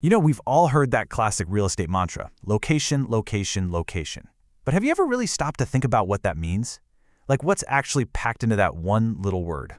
You know, we've all heard that classic real estate mantra, location, location, location. But have you ever really stopped to think about what that means? Like what's actually packed into that one little word?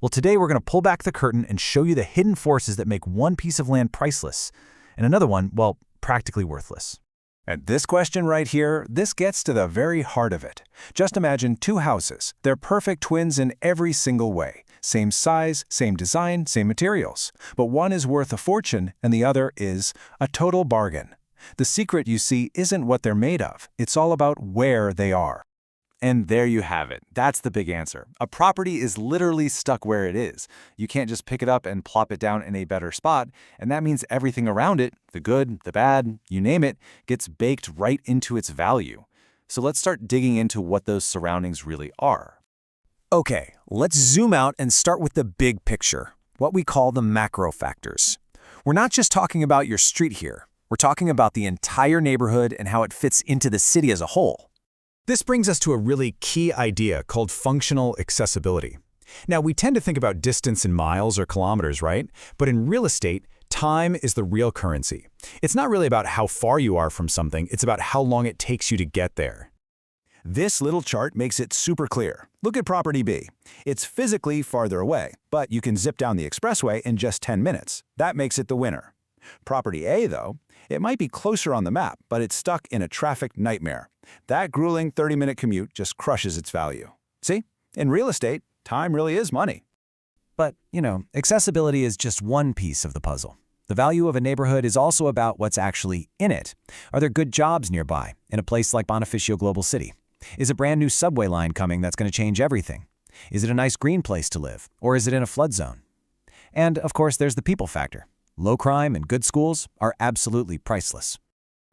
Well, today we're going to pull back the curtain and show you the hidden forces that make one piece of land priceless and another one, well, practically worthless. And this question right here, this gets to the very heart of it. Just imagine two houses. They're perfect twins in every single way. Same size, same design, same materials. But one is worth a fortune and the other is a total bargain. The secret, you see, isn't what they're made of. It's all about where they are. And there you have it. That's the big answer. A property is literally stuck where it is. You can't just pick it up and plop it down in a better spot, and that means everything around it, the good, the bad, you name it, gets baked right into its value. So let's start digging into what those surroundings really are. Okay, let's zoom out and start with the big picture, what we call the macro factors. We're not just talking about your street here. We're talking about the entire neighborhood and how it fits into the city as a whole. This brings us to a really key idea called functional accessibility. Now, we tend to think about distance in miles or kilometers, right? But in real estate, time is the real currency. It's not really about how far you are from something, it's about how long it takes you to get there. This little chart makes it super clear. Look at property B. It's physically farther away, but you can zip down the expressway in just 10 minutes. That makes it the winner. Property A, though, it might be closer on the map, but it's stuck in a traffic nightmare. That grueling 30-minute commute just crushes its value. See? In real estate, time really is money. But, accessibility is just one piece of the puzzle. The value of a neighborhood is also about what's actually in it. Are there good jobs nearby, in a place like Bonifacio Global City? Is a brand new subway line coming that's going to change everything? Is it a nice green place to live, or is it in a flood zone? And, of course, there's the people factor. Low crime and good schools are absolutely priceless.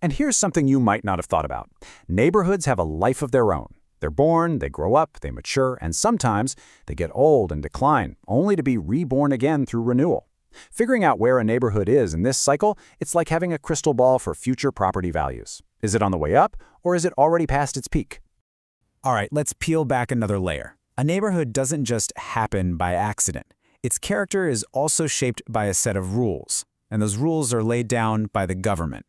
And here's something you might not have thought about. Neighborhoods have a life of their own. They're born, they grow up, they mature, and sometimes they get old and decline, only to be reborn again through renewal. Figuring out where a neighborhood is in this cycle, it's like having a crystal ball for future property values. Is it on the way up, or is it already past its peak? All right, let's peel back another layer. A neighborhood doesn't just happen by accident. Its character is also shaped by a set of rules, and those rules are laid down by the government.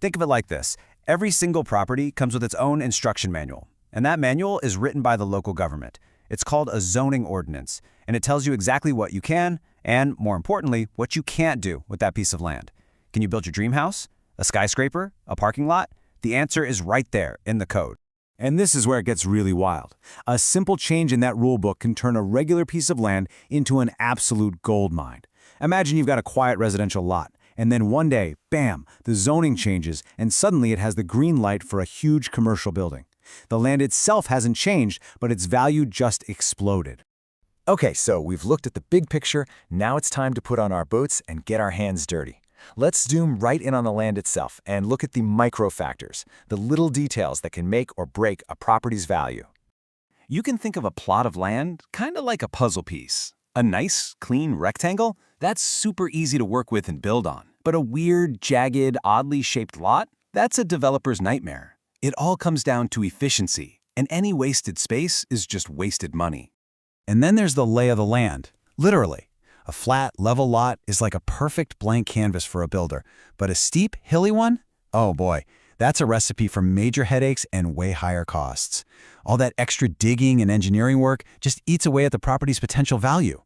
Think of it like this. Every single property comes with its own instruction manual, and that manual is written by the local government. It's called a zoning ordinance, and it tells you exactly what you can, and more importantly, what you can't do with that piece of land. Can you build your dream house? A skyscraper? A parking lot? The answer is right there in the code. And this is where it gets really wild. A simple change in that rule book can turn a regular piece of land into an absolute gold mine. Imagine you've got a quiet residential lot, and then one day, bam, the zoning changes, and suddenly it has the green light for a huge commercial building. The land itself hasn't changed, but its value just exploded. Okay, so we've looked at the big picture. Now it's time to put on our boots and get our hands dirty. Let's zoom right in on the land itself and look at the micro factors, the little details that can make or break a property's value. You can think of a plot of land kind of like a puzzle piece. A nice, clean rectangle, that's super easy to work with and build on. But a weird, jagged, oddly shaped lot, that's a developer's nightmare. It all comes down to efficiency, and any wasted space is just wasted money. And then there's the lay of the land, literally. A flat, level lot is like a perfect blank canvas for a builder, but a steep, hilly one? Oh boy, that's a recipe for major headaches and way higher costs. All that extra digging and engineering work just eats away at the property's potential value.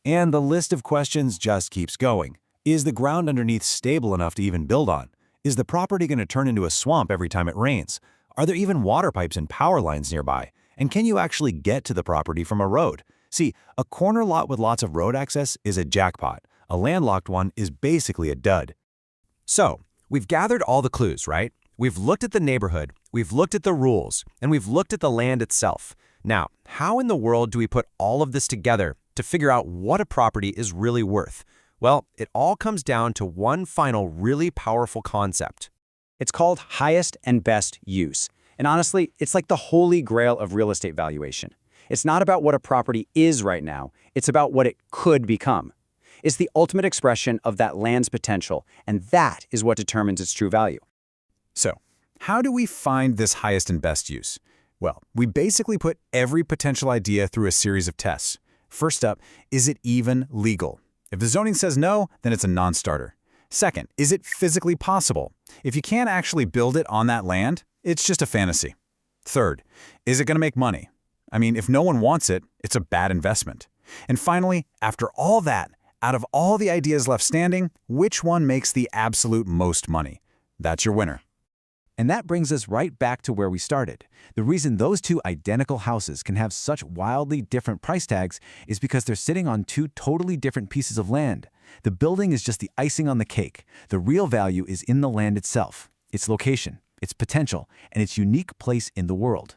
And the list of questions just keeps going. Is the ground underneath stable enough to even build on? Is the property going to turn into a swamp every time it rains? Are there even water pipes and power lines nearby? And can you actually get to the property from a road? See, a corner lot with lots of road access is a jackpot. A landlocked one is basically a dud. So, we've gathered all the clues, right? We've looked at the neighborhood, we've looked at the rules, and we've looked at the land itself. Now, how in the world do we put all of this together to figure out what a property is really worth? Well, it all comes down to one final really powerful concept. It's called highest and best use. And honestly, it's like the holy grail of real estate valuation. It's not about what a property is right now, it's about what it could become. It's the ultimate expression of that land's potential, and that is what determines its true value. So, how do we find this highest and best use? Well, we basically put every potential idea through a series of tests. First up, is it even legal? If the zoning says no, then it's a non-starter. Second, is it physically possible? If you can't actually build it on that land, it's just a fantasy. Third, is it going to make money? I mean, if no one wants it, it's a bad investment. And finally, after all that, out of all the ideas left standing, which one makes the absolute most money? That's your winner. And that brings us right back to where we started. The reason those two identical houses can have such wildly different price tags is because they're sitting on two totally different pieces of land. The building is just the icing on the cake. The real value is in the land itself, its location, its potential, and its unique place in the world.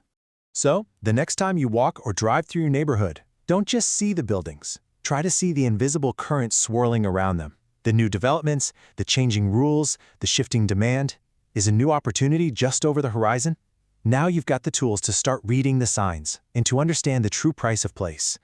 So, the next time you walk or drive through your neighborhood, don't just see the buildings. Try to see the invisible current swirling around them. The new developments, the changing rules, the shifting demand. Is a new opportunity just over the horizon? Now you've got the tools to start reading the signs and to understand the true price of place.